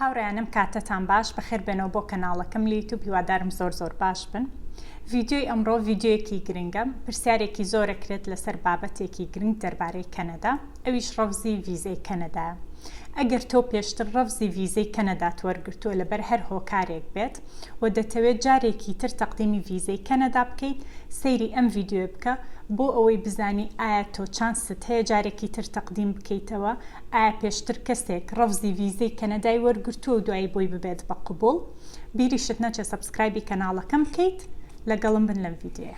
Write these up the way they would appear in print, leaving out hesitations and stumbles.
هاوڕێیانم کاتتان باش بەخێر بێنەوە بۆ کەناڵەکەم لە یوتیوب هیوادارم زۆر باش بن. ڤیدیۆی ئەمڕۆ ڤیدیۆیەکی گرنگە، پرسیارێکی زۆرەکرێت لەسەر بابەتێکی گرنگ دەربارەی کەنەدا، ئەویش ڕەوزی ڤیزەی کەنەدایە. ئەگەر تۆ پێشتر ڕەوزی ڤیزەی کەنەدات وەرگرتووە لەبەر هەر هۆکارێک بێت و دەتەوێت جارێکی تر تەقدیمی ڤیزەی کەنەدا بکەیت، سەیری ئەم ڤیدیۆ بکە بۆ ئەوەی بزانی ئایا تۆ چانست هەیە جارێکی تر تەقدیم بکەیتەوە، ئایا پێشتر کەسێک ڕەوزی ڤیزەی کەنەدای وەرگرتووە و دوایی بۆی ببێت بە قبوڵ. بیریشت نەچێ سەبسکرایبی کەناڵەکەم بکەیت. لەگەڵم بن لەم ڤیدیۆیە.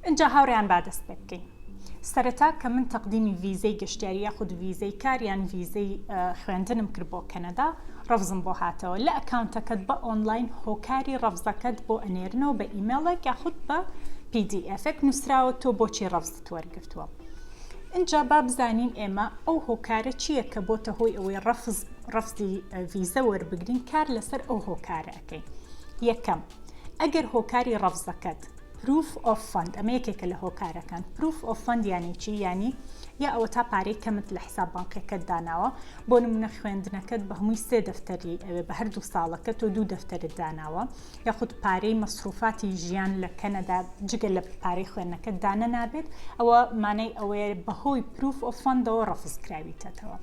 اینجا هاوڕێیان با دەست پێ بکەین. سەرەتا کە من تەقدیمی ڤیزەی گەشتیاری یاخود ڤیزەی کار یان ڤیزەی خوێندنم کرد بۆ کەنەدا، ڕەوزم بۆ هاتەوە. لە ئەکاونتەکەت بە ئۆنلاین هۆکاری ڕەوزەکەت بۆ ئەنێرنەوە بە ئیمێڵێک یاخود بە PDF نووسراوە تۆ بۆچی ڕەوزت وەرگرتووە. اینجا با بزانین ئێمە ئەو هۆکارە چییە کە بۆتە هۆی ئەوەی ڕەوزی ڤیزە وەربگرین، کار لەسەر ئەو هۆکارە ئەەکەین. یەکەم، ئەگەر هۆکاری ڕەوزەکەت Proof of Fund، ئەمە یەکێکە لە هۆکارەکان. Proof of Fund یانی چی؟ یانی یا ئەوە تا پارەی کەمت لە حساب بانکەکەت داناوە، بۆ نمونە خوێندنەکەت بە هەمووی 3 دەفتەری ئەوێ بە هەردوو ساڵەکە تۆ 2 دەفتەرت داناوە، یاخود پارەی مەسروفاتی ژیان لە کەنەدا جگە لە پارەی خوێندنەکەت دانە نابێت، ئەوە مانای ئەوەیە بەهۆی Proof of Fundەوە ڕەفز کراویتەوە.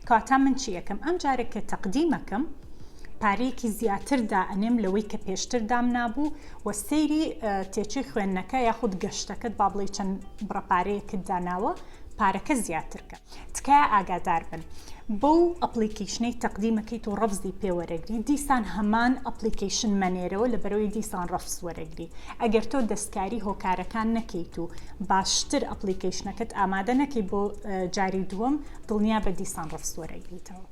کەواتە من چی یەکەم؟ ئەم جارێک کە تەقدیمەکەم پارەیەکی زیاتر دائنێم لەوەی کە پێشتر دام نابوو و سەیری تێچی خوێندنەکە یاخود گەشتەکەت با بڵێ چەند بڕەپارەیەکت داناوە پارەکە زیاترکە. تکایە ئاگادار بن بەو ئەپلیکیشنەی تەقدیمەکەیت و ڕەوزی پێوەرەگری، دیسان هەمان ئەپلیکیشن مەنێرەوە لەبەرەوەی دیسان ڕەفز وەرەگری. ئەگەر تۆ دەستکاری هۆکارەکان نەکەیت و باشتر ئەپلیکیشنەکەت ئامادە نەکەی بۆ جاری دووەم، دڵنیا بە دیسان ڕەفز وەرەگریتەوە.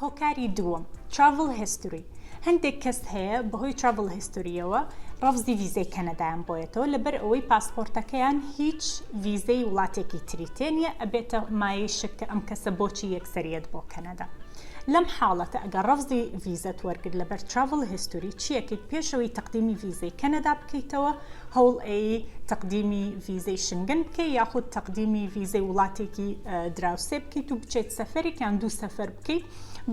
هۆکاری دووەم، Travel History. هەندێک کەس هەیە بەهۆی Travel Historyەوە ڕەوزی ڤیزەی کەنەدایان بۆیەتەوە لەبەر ئەوەی پاسپۆرتەکەیان هیچ ڤیزەی وڵاتێکی تریتێ نیە، ئەبێتە مایەی شک کە ئەم کەسە بۆچی یەکسەریەت بۆ کەنەدا. لەم حاڵەتە ئەگەر ڕەوزی ڤیزەت وەرگرت لەبەر Travel History، چیەکەیت پێشەوەی تەقدیمی ڤیزەی کەنەدا بکەیتەوە، هەوڵ تەقدیمی ڤیزەی شنگن بکەیت یاخود تەقدیمی ڤیزەی وڵاتێکی دراوسێ بکەیت و بچێت سەفەرێکیان 2 سەفەر بکەیت،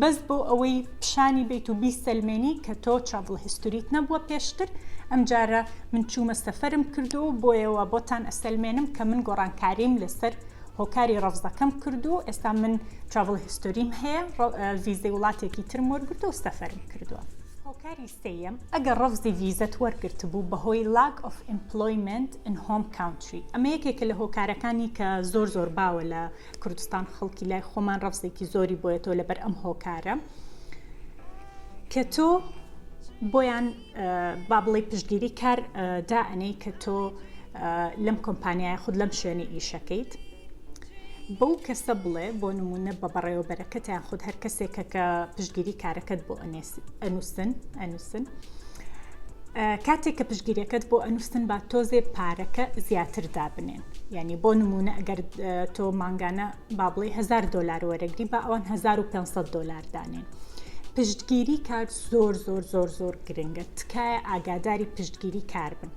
بەس بۆ ئەوەی پیشانی بیت و بیسەلمێنی کە تۆ Travel Historyت نەبووە پێشتر. ئەم جارە من چوومە سەفەرم کردو بۆیەوە بۆتان ئەسەلمێنم کە من گۆڕانکاریم لەسەر هۆکاری ڕەوزەکەم کردو، ئێستا من Travel Historyم هەیە، ڤیزەی وڵاتێکی ترم وەرگرتو و سەفەرم کردووە. هۆکاری سێیەم، ئەگەر ڕەوزی ڤیزەت وەرگرت بوو بەهۆی Lack of Employment in Home Country، ئەمە یەکێکە لە هۆکارەکانی کە زۆر باوە لە کوردستان، خەڵکی لای خۆمان ڕەوزێکی زۆری بۆیەتەوە لەبەر ئەم هۆکارە کە تۆ بۆیان با بڵێ پشتگیری کار دائنەی کە تۆ لەم کۆمپانیای خود لەم شوێنی ئیشەکەیت. بەو کەسە بڵێ بۆ نمونە بە بەڕێوەبەرەکەت یان خود هەر کەسێکە کە پشتگیری کارەکەت بۆ ئەنووسن، کاتێک کە پشتگیریەکەت بۆ ئەنووسن با تۆزێ پارەکە زیاتر دابنێن. یعنی بۆ نمونە ئەگەر تۆ مانگانە با بڵێ $1000 وەرەگری، با ئەوان $1500 دانێن. پشتگیری کار زۆر گرنگە، تکایە ئاگاداری پشتگیری کار بن.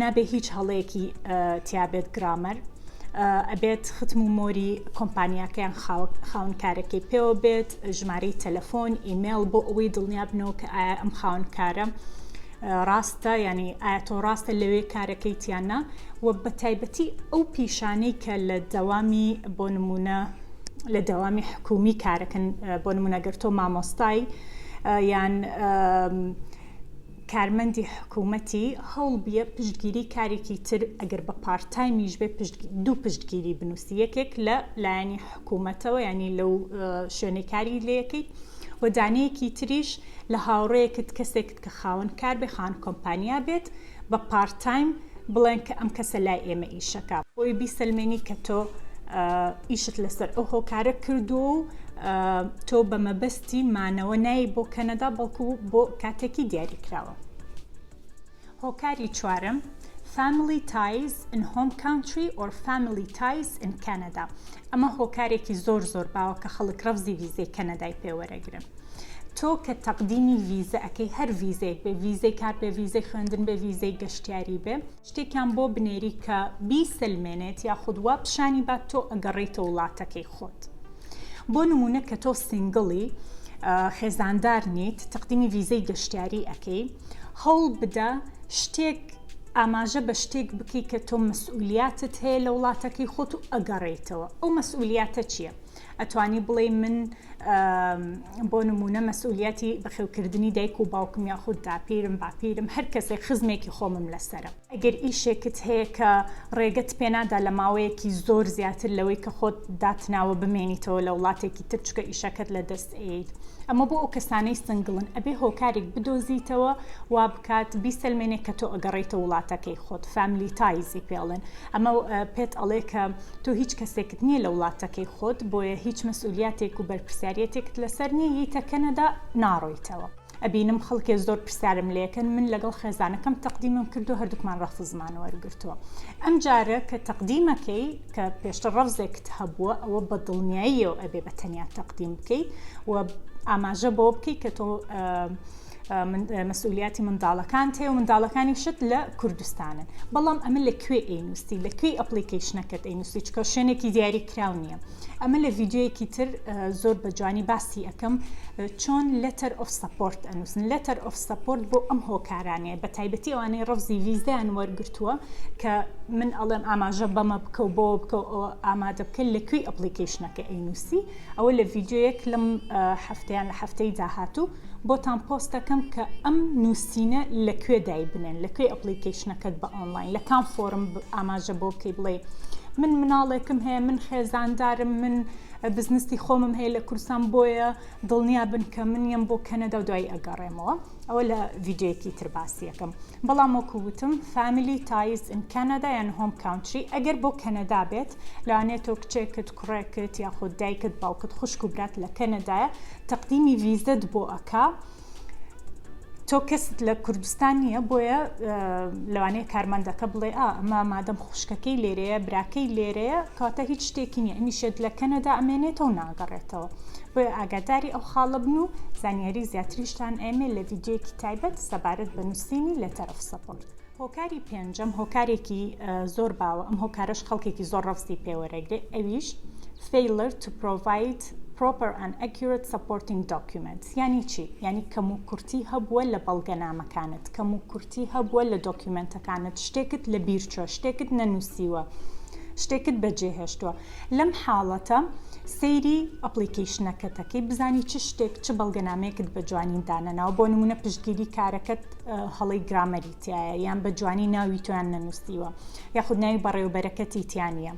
نابێ هیچ هەڵەیەکی تیابێت گرامەر، ئەبێت ختم و مۆری کۆمپانیاکەیان خاونکارەکەی پێوە بێت، ژمارەی تەلەفۆن، ئیمێل، بۆ ئەوەی دڵنیا بنەوە کە ئایا ئەم خاونکارە ڕاستە، یعنی ئایا تۆ ڕاستە لەوێ کارەکەی تیانە، و بە تایبەتی ئەو پیشانەی کە لە دەوامی بۆ نمونە لە دەوامی حکومی کارەکەن، بۆ نمونە گەر تۆ مامۆستای یان کارمەندی حکوومەتی، هەوڵ بیە پشتگیری کارێکی تر ئەگەر بە پارتایمیش بێ 2 پشتگیری بنووسی، یەکێک لە لایەنی حکوومەتەوە ینی لەو شوێنەی کاری لەکەیت، و دانەیەکی تریش لە هاوڕێیەکت کەسێکت کە خاوەن کار بێ، خاوەن کۆمپانیا بێت، بە پارتایم بڵێن کە ئەم کەسە لای ئێمە ئیشەکە، بۆی بیسەلمێنی کە تۆ ئیشت لەسەر ئەو هۆکارە کردو و تۆ بە مەبەستی مانەوە نایی بۆ کەنەدا، بەڵکو بۆ کاتێکی دیاری کراوە. هۆکاری چوارم، family ties in home country or family ties in Canada. ئەمە هۆکارێکی زۆر باوە کە خەڵک ڕەفزی ڤیزەی کەنەدای پێوەرەگرن. تۆ کە تەقدیمی ڤیزە ئەەکەی هەر ڤیزەیەک بێ ڤیزەی کار بێ ڤیزەی خوێندن بێ ڤیزەی گەشتیاری بێ شتێکیان بۆ بنێری کە بیسلمێنێت یاخود وا پیشانی بات تۆ ئەگەڕێیتە وڵاتەکەی خۆت. بۆ نمونە کە تۆ سینگڵی خێزاندار نیت تەقدیمی ڤیزەی گەشتیاری ئەەکەی هەوڵ بدە شتێک ئاماژە بە شتێک بکەی کە تۆ مەسئولیاتت هەیە لە وڵاتەکەی خۆت و ئەگەڕێیتەوە. ئەو مەسئولیاتە چییە؟ ئەتوانی بڵێ من بۆ نمونە مەسئولیاتی بەخێوکردنی دایک و باوکم یاخود داپیرم باپیرم هەر کەسێک خزمێکی خۆمم لەسرە. ئەگەر ئیشێکت هەیە کە ڕێگەت پێنادا لە ماوەیەکی زۆر زیاتر لەوەی کە خۆت داتناوە بمێنیتەوە لە وڵاتێکی تر چکە ئیشەکەت لە دەست ئەیت. ئەمە بۆ ئەو کەسانەی سنگڵن ئەبێ هۆکارێک بدۆزیتەوە وا بکات بیسەلمێنێک کە تۆ ئەگەڕێیتە وڵاتەکەی خۆت فامیلی تایزی پێڵێن. ئەمە پێت ئەڵێ کە تۆ هیچ کەسێکت نییە لە وڵاتەکەی خۆت بۆیە هیچ مەسئولیاتێک و بەرپرسیارەتێکت لەسەر نییە ییتە کەنەدا ناڕۆیتەوە. ئەبینم خەڵکێ زۆر پرسیارم لێکن من لەگەڵ خێزانەکەم تەقدیمم کردو هەردووکمان ڕەفزمان وەرگرتووە. ئەم جارە کە تەقدیمەکەی کە پێشتر ڕەفزێکت هەبووە ئەوە بە دڵنیاییەوە ئەبێ بە تەنیا تەقدیم بکەی و ئاماژە بۆ بکەی کە تۆ مەسئولیاتی منداڵەکان هەیە و منداڵەکانی شت لە کوردستانن. بەڵام ئەمە لەکوێ ئەینووسی لەکوێ ئەپلیکیشنەکەت ئەینووسی چکە شوێنێکی دیاری کراو نییە. ئەمە لە ڤیددیۆیەکی تر زۆر بە جوانی باسی ئەەکەم چۆن لەتەر ئۆف سەپۆرت ئەنووسن. لەتەر ئۆف سەپۆرت بۆ ئەم هۆکارانەیە بە تایبەتی ئەوانەی ڕەفزی ڤیزایان وەرگرتووە کە من ئەڵێم ئاماژە بەمە بکە و بۆ بکە ئامادە بکە لەکوێ ئەپلیکیشنەکە ئەینووسی. ئەوە لە ڤیددیۆیەک لەم هەفتەیان لە هەفتەی داهاتوو بۆتان پۆست دەکەم کە ئەم نووسینە لەکوێ دای بنێن لەکوێ ئەپلیکیشنەکەت بە ئۆنلاین لە کام فۆرم ئاماژە بۆ بکەی بڵێ من مناڵێکم هەیە من خێزاندارم من بزنسی خۆمم هەیە لە کوردستان بۆیە دڵنیا بن کە منیم بۆ کەنەدا و دوای ئەگەڕێمەوە. ئەوە لە ڤیددیۆیەکی تر باسی یەکەم. بەڵام وەکو وتم فامیلی تایز ئین کەنەدا یان هۆم کاونتری ئەگەر بۆ کەنەدا بێت لەوانێت تۆ کچێکت کوڕێکت یاخود دایکت باوکت خوشک و برات لە کەنەدایە تەقدیمی ڤیزەت بۆ ئەکا تۆ کەست لە کوردستان نییە بۆیە لەوانەیە کارمەندەکە بڵێ ئەمە مادەم خوشکەکەی لێرەیە براکەی لێرەیە کاتە هیچ شتێکی نییە ئەمیشێت لە کەنەدا ئەمێنێتەوە و ناگەڕێتەوە. بۆیە ئاگاداری ئەو خاڵە بن و زانیاری زیاتریشتان ئێمێ لە ڤیددیۆیەکی تایبەت سەبارەت بە نووسینی لەتەر ئۆف سەپۆرت. هۆکاری پێنجەم هۆکارێکی زۆر باوە ئەم هۆکارش خەڵکێکی زۆر ڕەفزی پێوەرەگرێ ئەویش failure to provide proper and accurate supporting documents. یعنی چی؟ یعنی کەم و کورتی هەبووە لە بەڵگەنامەکانت کەم و کورتی هەبووە لە دۆکیومنتەکانت شتێکت لە بیرچۆ شتێکت نەنووسیوە شتێکت بەجێهێشتووە. لەم حاڵەتە سەیری ئەپلیکیشنەکەتەکەی بزانی چ شتێک چ بەڵگەنامەیەکت بە جوانی دانەناوە بۆ نمونە پشتگیری کارەکەت هەڵی گرامەری تایە یان بە جوانی ناوی تۆیان نەنووسیوە یاخود ناوی بەڕێوەبەرەکەتی تیانە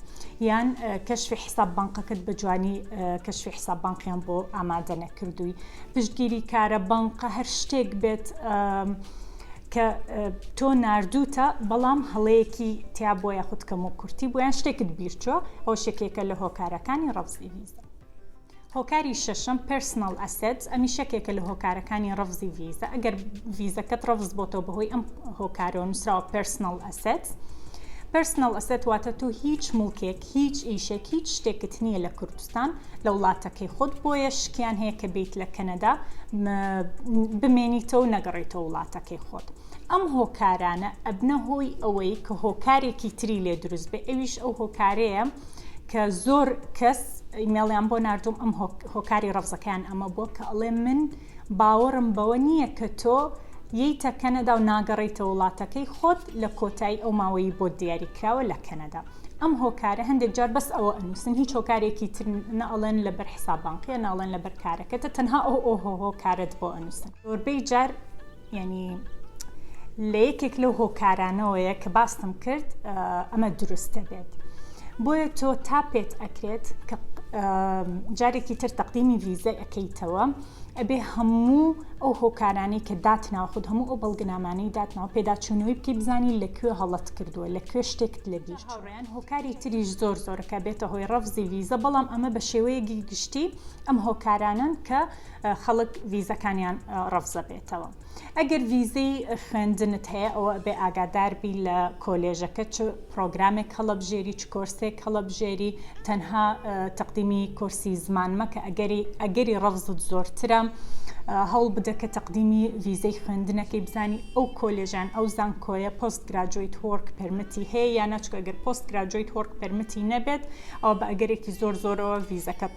یان کەشفی حساب بانقەکەت بە جوانی کەشفی حساب بانقیان بۆ ئامادە نەکردووی. پشتگیری کارە بانقە هەر شتێک بێت کە تۆ ناردووتە بەڵام هەڵەیەکی تیا بۆ یاخود کەم و کورتی بۆیان شتێکت بیرچۆ ئەو شتێکێکە لە هۆکارەکانی ڕەفزی ڤیزە. هۆکاری شەشەم پرسنال ئەسێتس ئەمی شتێکێکە لە هۆکارەکانی ڕەفزی ڤیزە ئەگەر ڤیزەکەت ڕەفز بۆتەوە بەهۆی ئەم هۆکارەوە نووسراوە پرسنال ئەسێتس. پرسنال ئەسێت واتە تۆ هیچ مڵکێک هیچ ئیشێک هیچ شتێکت نییە لە کوردستان لە وڵاتەکەی خۆت بۆیە شکیان هەیە کە بیت لە کەنەدا بمێنیتەوە و نەگەڕێیتەوە وڵاتەکەی خۆت. ئەم هۆکارانە ئەبنە هۆی ئەوەی کە هۆکارێکی تری لێ دروست بێ ئەویش ئەو هۆکارەیە کە زۆر کەس ئیمێڵیان بۆ ناردوم ئەم هۆکاری ڕەفزەکەیان ئەمە بۆ کە ئەڵێ من باوەڕم بەوە نییە کە تۆ یەیتە کەنەدا و ناگەڕێیتە وڵاتەکەی خۆت لە کۆتایی ئەو ماوەی بۆ دیاریکراوە لە کەنەدا. ئەم هۆکارە هەندێک جار بەس ئەوە ئەنووسن هیچ هۆکارێکی تر نەڵێن لەبەر حساب بانقیە ناڵێن لەبەر کارەکەتە تەنها ئەو هۆکارت بۆ ئەنووسن. زۆربەی جار ینی لە یەکێک لەو هۆکارانەوەیە کە باستم کرد ئەمە دروستە بێت. بۆیە تۆ تا پێت ئەکرێت کە جارێکی تر تەقدیمی ڤیزای ئەەکەیتەوە ئەبێ هەموو ئەو هۆکارانەی کە داتناوخود هەموو ئەو بەڵگەنامانەی داتناوە پێداچوونەوەی بکەی بزانی لەکوێ هەڵەت کردووە لەکوێ شتێکت لە بیرت هاوڕێیان هۆکاری تریش زۆرەکە بێتە هۆی ڕەفزی ڤیزە بەڵام ئەمە بە شێوەیەکی گشتی ئەم هۆکارانن کە خەڵک ڤیزەکانیان ڕەفزە بێتەوە. ئەگەر ڤیزەی خوێندنت هەیە ئەوە بێ ئاگاداربی لە کۆلێژەکە چ پرۆگرامێک هەڵەبژێری چ کۆرسێک هەڵەبژێری تەنها تەقدیمی کۆرسی زمانمە کە ئەگەری ڕەفزت زۆرترە هەوڵ بدە کە تەقدیمی ڤیزەی خوێندنەکەی بزانی ئەو کۆلێژان ئەو زانکۆیە پۆست گراجویت وەرک پەرمیتی هەیە یان نەچکە ئەگەر پۆست گراجویت وەرک پەرمیتی نەبێت ئەوە بە ئەگەرێکی زۆرەوە ڤیزەکەت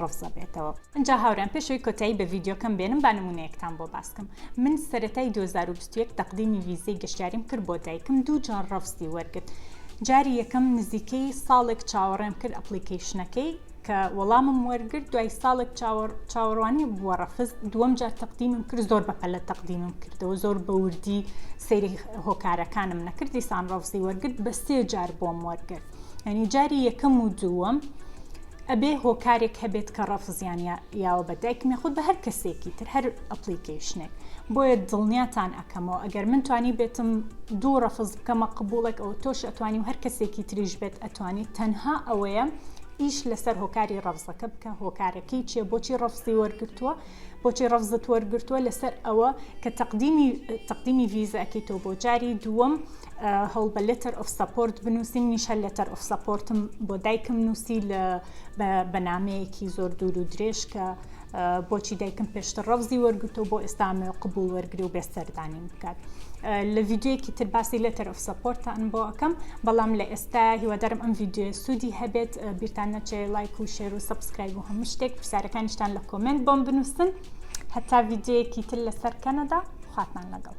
ڕەفزە بێتەوە. ئەجا هاوڕێیان پێشەوەی کۆتایی بە ڤیدیۆکەم بێنم با نمونەیەکتان بۆ باسکەم. من سەرەتای 2021 تەقدیمی ڤیزەی گەشتیاریم کرد بۆ دایکم 2 جار ڕەفزی وەرگرت. جاری یەکەم نزیکەی ساڵێک چاوەڕێم کرد ئەپلیکیشنەکەی کە وەڵامم وەرگرت دوای ساڵێک چاوەڕوانی بووە ڕەفز دووەم جار تەقدیمم کرد زۆر بەپەلە تەقدیمم کردەوە زۆر بە وردی سەیری هۆکارەکانم نەکرد دیسان ڕەفزی وەرگرت بە 3 جار بۆم وەرگرت. یعنی جاری یەکەم و دووەم ئەبێ هۆکارێک هەبێت کە ڕەفزیان یاوە بە دایکمی خود بە هەر کەسێکی تر هەر ئەپلیکیشنێک بۆیە دڵنیاتان ئەکەمەوە ئەگەر من توانی بێتم 2 ڕەفز بکەمە قبوڵێک ئەوە تۆش ئەتوانی و هەر کەسێکی تریش بێت ئەتوانی تەنها ئەوەیە ئیش لەسەر هۆکاری ڕەفزەکە بکە هۆکارەکەی چیە بۆچی ڕەفزی وەرگرتووە بۆچی ڕەفزت وەرگرتووە لەسەر ئەوە کە تەقدیمی ڤیزە ئەەکەیتەوە بۆ جاری دووەم هەڵ بە لێتەر ئۆف سەپۆرت بنووسین نیشە لێتەر ئۆف سەپۆرتم بۆ دایکم نووسی لە بەنامەیەکی زۆر دوور و درێژ کە بۆچی دایکم پێشتر ڕەفزی وەرگرتەوە بۆ ئێستامە قبول وەرگری و بێسەردانی بکات. لە ڤیدیۆیەکی تر باسی لێتەر ئۆف سەپۆرتان بۆ ئەەکەم بەڵام لە ئێستا هیوادارم ئەم ڤیدیۆ سوودی هەبێت بیرتان نەچێ لایک و شێر و سەبسکرایب و هەموو شتێک پرسیارەکانیشتان لە کۆمنت بۆم بنووسن هەتا ڤیدیۆیەکی تر لەسەر کەنەدا خواتمان لەگەڵ.